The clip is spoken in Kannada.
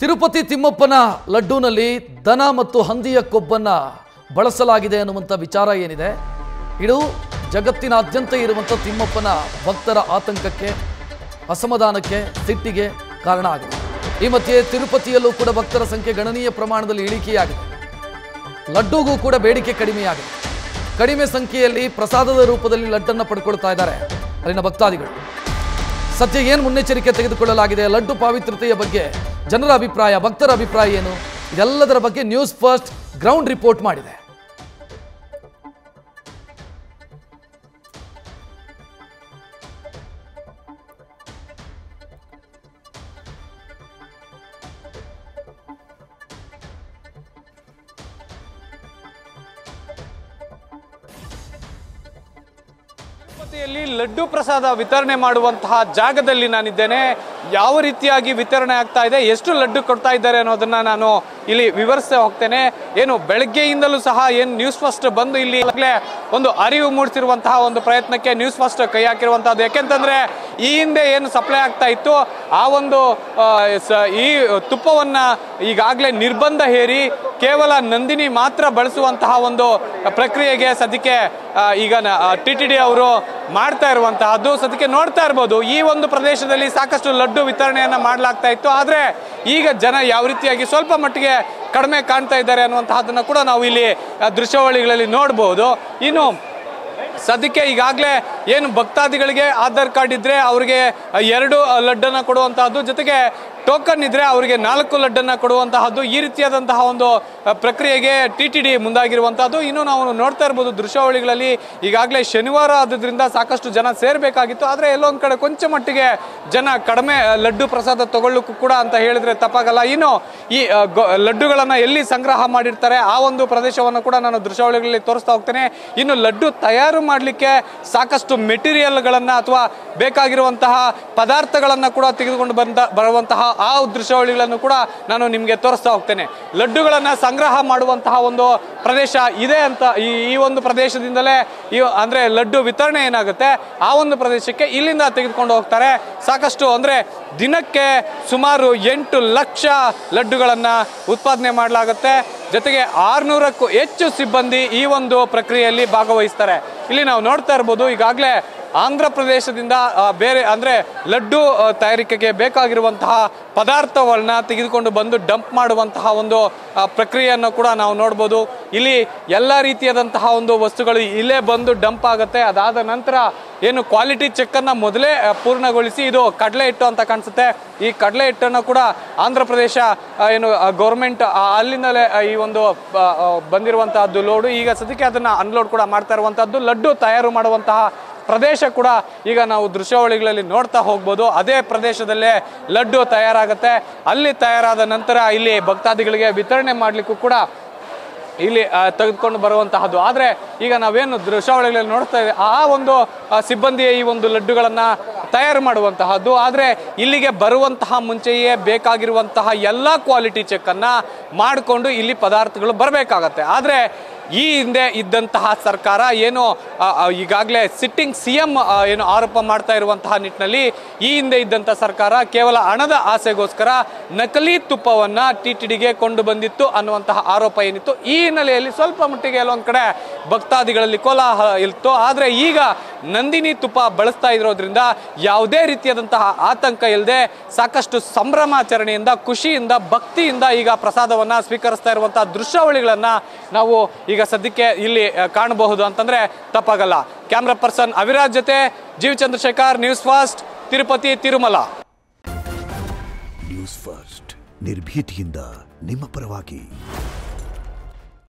ತಿರುಪತಿ ತಿಮ್ಮಪ್ಪನ ಲಡ್ಡೂನಲ್ಲಿ ದನ ಮತ್ತು ಹಂದಿಯ ಕೊಬ್ಬನ್ನ ಬಳಸಲಾಗಿದೆ ಅನ್ನುವಂಥ ವಿಚಾರ ಏನಿದೆ ಇದು ಜಗತ್ತಿನಾದ್ಯಂತ ಇರುವಂಥ ತಿಮ್ಮಪ್ಪನ ಭಕ್ತರ ಆತಂಕಕ್ಕೆ, ಅಸಮಾಧಾನಕ್ಕೆ, ಸಿಟ್ಟಿಗೆ ಕಾರಣ ಆಗಿದೆ. ಈ ಮಧ್ಯೆ ತಿರುಪತಿಯಲ್ಲೂ ಕೂಡ ಭಕ್ತರ ಸಂಖ್ಯೆ ಗಣನೀಯ ಪ್ರಮಾಣದಲ್ಲಿ ಇಳಿಕೆಯಾಗಿದೆ. ಲಡ್ಡೂಗೂ ಕೂಡ ಬೇಡಿಕೆ ಕಡಿಮೆಯಾಗಿದೆ. ಕಡಿಮೆ ಸಂಖ್ಯೆಯಲ್ಲಿ ಪ್ರಸಾದದ ರೂಪದಲ್ಲಿ ಲಡ್ಡನ್ನು ಪಡ್ಕೊಳ್ತಾ ಇದ್ದಾರೆ ಅಲ್ಲಿನ ಭಕ್ತಾದಿಗಳು. ಸದ್ಯ ಏನು ಮುನ್ನೆಚ್ಚರಿಕೆ ತೆಗೆದುಕೊಳ್ಳಲಾಗಿದೆ, ಲಡ್ಡು ಪಾವಿತ್ರತೆಯ ಬಗ್ಗೆ ಜನರ ಅಭಿಪ್ರಾಯ, ಭಕ್ತರ ಅಭಿಪ್ರಾಯ ಏನು, ಇದೆಲ್ಲದರ ಬಗ್ಗೆ ನ್ಯೂಸ್ ಫಸ್ಟ್ ಗ್ರೌಂಡ್ ರಿಪೋರ್ಟ್ ಮಾಡಿದೆ. ತಿರುಪತಿಯಲ್ಲಿ ಲಡ್ಡು ಪ್ರಸಾದ ವಿತರಣೆ ಮಾಡುವಂತಹ ಜಾಗದಲ್ಲಿ ನಾನಿದ್ದೇನೆ. ಯಾವ ರೀತಿಯಾಗಿ ವಿತರಣೆ ಆಗ್ತಾ ಇದೆ, ಎಷ್ಟು ಲಡ್ಡು ಕೊಡ್ತಾ ಇದ್ದಾರೆ ಅನ್ನೋದನ್ನ ನಾನು ಇಲ್ಲಿ ವಿವರಿಸ್ತಾ ಹೋಗ್ತೇನೆ. ಏನು ಬೆಳಗ್ಗೆಯಿಂದಲೂ ಸಹ ಏನು ನ್ಯೂಸ್ ಫಸ್ಟ್ ಬಂದು ಇಲ್ಲಿ ಒಂದು ಅರಿವು ಮೂಡಿಸಿರುವಂತಹ ಒಂದು ಪ್ರಯತ್ನಕ್ಕೆ ನ್ಯೂಸ್ ಫಸ್ಟ್ ಕೈ ಹಾಕಿರುವಂತಹದ್ದು. ಯಾಕೆಂತಂದ್ರೆ ಈ ಹಿಂದೆ ಏನು ಸಪ್ಲೈ ಆಗ್ತಾ ಇತ್ತು ಆ ಒಂದು ಈ ತುಪ್ಪವನ್ನ ಈಗಾಗಲೇ ನಿರ್ಬಂಧ ಹೇರಿ ಕೇವಲ ನಂದಿನಿ ಮಾತ್ರ ಬಳಸುವಂತಹ ಒಂದು ಪ್ರಕ್ರಿಯೆಗೆ ಸದ್ಯಕ್ಕೆ ಈಗ TTD ಅವರು ಮಾಡ್ತಾ ಇರುವಂತಹದ್ದು. ಸದ್ಯಕ್ಕೆ ನೋಡ್ತಾ ಇರ್ಬೋದು, ಈ ಒಂದು ಪ್ರದೇಶದಲ್ಲಿ ಸಾಕಷ್ಟು ಲಡ್ಡು ವಿತರಣೆಯನ್ನ ಮಾಡಲಾಗ್ತಾ ಇತ್ತು. ಆದ್ರೆ ಈಗ ಜನ ಯಾವ ರೀತಿಯಾಗಿ ಸ್ವಲ್ಪ ಮಟ್ಟಿಗೆ ಕಡಿಮೆ ಕಾಣ್ತಾ ಇದ್ದಾರೆ ಅನ್ನುವಂತಹದನ್ನ ಕೂಡ ನಾವು ಇಲ್ಲಿ ದೃಶ್ಯಾವಳಿಗಳಲ್ಲಿ ನೋಡಬಹುದು. ಇನ್ನು ಸದ್ಯಕ್ಕೆ ಈಗಾಗಲೇ ಏನು ಭಕ್ತಾದಿಗಳಿಗೆ ಆಧಾರ್ ಕಾರ್ಡ್ ಇದ್ರೆ ಅವರಿಗೆ 2 ಲಡ್ಡನ್ನ ಕೊಡುವಂತಹದ್ದು, ಜೊತೆಗೆ ಟೋಕನ್ ಇದ್ರೆ ಅವರಿಗೆ 4 ಲಡ್ಡನ್ನ ಕೊಡುವಂತಹದ್ದು, ಈ ರೀತಿಯಾದಂತಹ ಒಂದು ಪ್ರಕ್ರಿಯೆಗೆ TTD ಮುಂದಾಗಿರುವಂತಹದ್ದು. ಇನ್ನು ನಾವು ನೋಡ್ತಾ ಇರ್ಬೋದು ದೃಶ್ಯಾವಳಿಗಳಲ್ಲಿ ಈಗಾಗಲೇ ಶನಿವಾರ ಆದ್ರಿಂದ ಸಾಕಷ್ಟು ಜನ ಸೇರ್ಬೇಕಾಗಿತ್ತು. ಆದ್ರೆ ಎಲ್ಲೊಂದ್ ಕಡೆ ಕೊಂಚ ಮಟ್ಟಿಗೆ ಜನ ಕಡಿಮೆ ಲಡ್ಡು ಪ್ರಸಾದ ತಗೊಳ್ಳಕ್ಕೂ ಕೂಡ ಅಂತ ಹೇಳಿದ್ರೆ ತಪ್ಪಾಗಲ್ಲ. ಇನ್ನು ಈ ಲಡ್ಡುಗಳನ್ನ ಎಲ್ಲಿ ಸಂಗ್ರಹ ಮಾಡಿರ್ತಾರೆ ಆ ಒಂದು ಪ್ರದೇಶವನ್ನು ಕೂಡ ನಾನು ದೃಶ್ಯಾವಳಿಗಳಲ್ಲಿ ತೋರಿಸ್ತಾ ಹೋಗ್ತೇನೆ. ಇನ್ನು ಲಡ್ಡು ತಯಾರು ಮಾಡಲಿಕ್ಕೆ ಸಾಕಷ್ಟು ಮೆಟೀರಿಯಲ್ಗಳನ್ನ ಅಥವಾ ಬೇಕಾಗಿರುವಂತಹ ಪದಾರ್ಥಗಳನ್ನ ಕೂಡ ತೆಗೆದುಕೊಂಡು ಬರುವಂತಹ ಆ ದೃಶ್ಯಾವಳಿಗಳನ್ನು ಕೂಡ ನಾನು ನಿಮಗೆ ತೋರಿಸ್ತಾ ಹೋಗ್ತೇನೆ. ಲಡ್ಡುಗಳನ್ನ ಸಂಗ್ರಹ ಮಾಡುವಂತಹ ಒಂದು ಪ್ರದೇಶ ಇದೆ ಅಂತ ಈ ಒಂದು ಪ್ರದೇಶದಿಂದಲೇ ಅಂದ್ರೆ ಲಡ್ಡು ವಿತರಣೆ ಏನಾಗುತ್ತೆ ಆ ಒಂದು ಪ್ರದೇಶಕ್ಕೆ ಇಲ್ಲಿಂದ ತೆಗೆದುಕೊಂಡು ಹೋಗ್ತಾರೆ. ಸಾಕಷ್ಟು ಅಂದ್ರೆ ದಿನಕ್ಕೆ ಸುಮಾರು 8 ಲಕ್ಷ ಲಡ್ಡುಗಳನ್ನ ಉತ್ಪಾದನೆ ಮಾಡಲಾಗುತ್ತೆ. ಜೊತೆಗೆ 600ಕ್ಕೂ ಹೆಚ್ಚು ಸಿಬ್ಬಂದಿ ಈ ಒಂದು ಪ್ರಕ್ರಿಯೆಯಲ್ಲಿ ಭಾಗವಹಿಸ್ತಾರೆ. ಇಲ್ಲಿ ನಾವು ನೋಡ್ತಾ ಇರ್ಬೋದು, ಈಗಾಗಲೇ ಆಂಧ್ರ ಪ್ರದೇಶದಿಂದ ಬೇರೆ ಅಂದ್ರೆ ಲಡ್ಡು ತಯಾರಿಕೆಗೆ ಬೇಕಾಗಿರುವಂತಹ ಪದಾರ್ಥಗಳನ್ನ ತೆಗೆದುಕೊಂಡು ಬಂದು ಡಂಪ್ ಮಾಡುವಂತಹ ಒಂದು ಪ್ರಕ್ರಿಯೆಯನ್ನು ಕೂಡ ನಾವು ನೋಡ್ಬೋದು. ಇಲ್ಲಿ ಎಲ್ಲ ರೀತಿಯಾದಂತಹ ಒಂದು ವಸ್ತುಗಳು ಇಲ್ಲೇ ಬಂದು ಡಂಪ್ ಆಗುತ್ತೆ. ಅದಾದ ನಂತರ ಏನು ಕ್ವಾಲಿಟಿ ಚೆಕ್ ಅನ್ನ ಮೊದಲೇ ಪೂರ್ಣಗೊಳಿಸಿ, ಇದು ಕಡಲೆ ಹಿಟ್ಟು ಅಂತ ಕಾಣಿಸುತ್ತೆ, ಈ ಕಡಲೆ ಹಿಟ್ಟನ್ನು ಕೂಡ ಆಂಧ್ರ ಪ್ರದೇಶ ಏನು ಗೌರ್ಮೆಂಟ್ ಅಲ್ಲಿಂದಲೇ ಈ ಒಂದು ಬಂದಿರುವಂತಹದ್ದು ಲೋಡು. ಈಗ ಸದ್ಯಕ್ಕೆ ಅದನ್ನ ಅನ್ಲೋಡ್ ಕೂಡ ಮಾಡ್ತಾ ಇರುವಂತಹದ್ದು. ಲಡ್ಡು ತಯಾರು ಮಾಡುವಂತಹ ಪ್ರದೇಶ ಕೂಡ ಈಗ ನಾವು ದೃಶ್ಯಾವಳಿಗಳಲ್ಲಿ ನೋಡ್ತಾ ಹೋಗ್ಬೋದು. ಅದೇ ಪ್ರದೇಶದಲ್ಲೇ ಲಡ್ಡು ತಯಾರಾಗುತ್ತೆ. ಅಲ್ಲಿ ತಯಾರಾದ ನಂತರ ಇಲ್ಲಿ ಭಕ್ತಾದಿಗಳಿಗೆ ವಿತರಣೆ ಮಾಡಲಿಕ್ಕೂ ಕೂಡ ಇಲ್ಲಿ ತೆಗೆದುಕೊಂಡು ಬರುವಂತಹದ್ದು. ಆದ್ರೆ ಈಗ ನಾವೇನು ದೃಶ್ಯಾವಳಿಗಳಲ್ಲಿ ನೋಡ್ತಾ ಇದ್ದೇವೆ ಆ ಒಂದು ಸಿಬ್ಬಂದಿಯ ಈ ಒಂದು ಲಡ್ಡುಗಳನ್ನ ತಯಾರು ಮಾಡುವಂತಹದ್ದು. ಆದ್ರೆ ಇಲ್ಲಿಗೆ ಬರುವಂತಹ ಮುಂಚೆಯೇ ಬೇಕಾಗಿರುವಂತಹ ಎಲ್ಲಾ ಕ್ವಾಲಿಟಿ ಚೆಕ್ ಅನ್ನ ಮಾಡಿಕೊಂಡು ಇಲ್ಲಿ ಪದಾರ್ಥಗಳು ಬರಬೇಕಾಗತ್ತೆ. ಆದ್ರೆ ಈ ಹಿಂದೆ ಇದ್ದಂತಹ ಸರ್ಕಾರ ಏನು ಈಗಾಗಲೇ ಸಿಟ್ಟಿಂಗ್ CM ಏನು ಆರೋಪ ಮಾಡ್ತಾ ಇರುವಂತಹ ನಿಟ್ಟಿನಲ್ಲಿ ಈ ಹಿಂದೆ ಇದ್ದಂಥ ಸರ್ಕಾರ ಕೇವಲ ಹಣದ ಆಸೆಗೋಸ್ಕರ ನಕಲಿ ತುಪ್ಪವನ್ನ TTDಗೆ ಕೊಂಡು ಬಂದಿತ್ತು ಅನ್ನುವಂತಹ ಆರೋಪ ಏನಿತ್ತು. ಈ ಹಿನ್ನೆಲೆಯಲ್ಲಿ ಸ್ವಲ್ಪ ಮಟ್ಟಿಗೆ ಎಲ್ಲೊಂದ್ ಕಡೆ ಭಕ್ತಾದಿಗಳಲ್ಲಿ ಕೋಲಾಹಲ ಇತ್ತು. ಆದ್ರೆ ಈಗ ನಂದಿನಿ ತುಪ್ಪ ಬಳಸ್ತಾ ಇರೋದ್ರಿಂದ ಯಾವುದೇ ರೀತಿಯಾದಂತಹ ಆತಂಕ ಇಲ್ಲದೆ ಸಾಕಷ್ಟು ಸಂಭ್ರಮಾಚರಣೆಯಿಂದ, ಖುಷಿಯಿಂದ, ಭಕ್ತಿಯಿಂದ ಈಗ ಪ್ರಸಾದವನ್ನ ಸ್ವೀಕರಿಸ್ತಾ ಇರುವಂತಹ ದೃಶ್ಯಾವಳಿಗಳನ್ನ ನಾವು ಈಗ ಸದ್ಯಕ್ಕೆ ಇಲ್ಲಿ ಕಾಣಬಹುದು ಅಂತಂದ್ರೆ ತಪ್ಪಾಗಲ್ಲ. ಕ್ಯಾಮ್ರಾ ಪರ್ಸನ್ ಅವಿರಾಜ್ ಜೊತೆ Jeev Chandrashekar, news first, Tirupati Tirumala. News first ನಿರ್ಭೀತಿಯಿಂದ ನಿಮ್ಮ ಪರವಾಗಿ.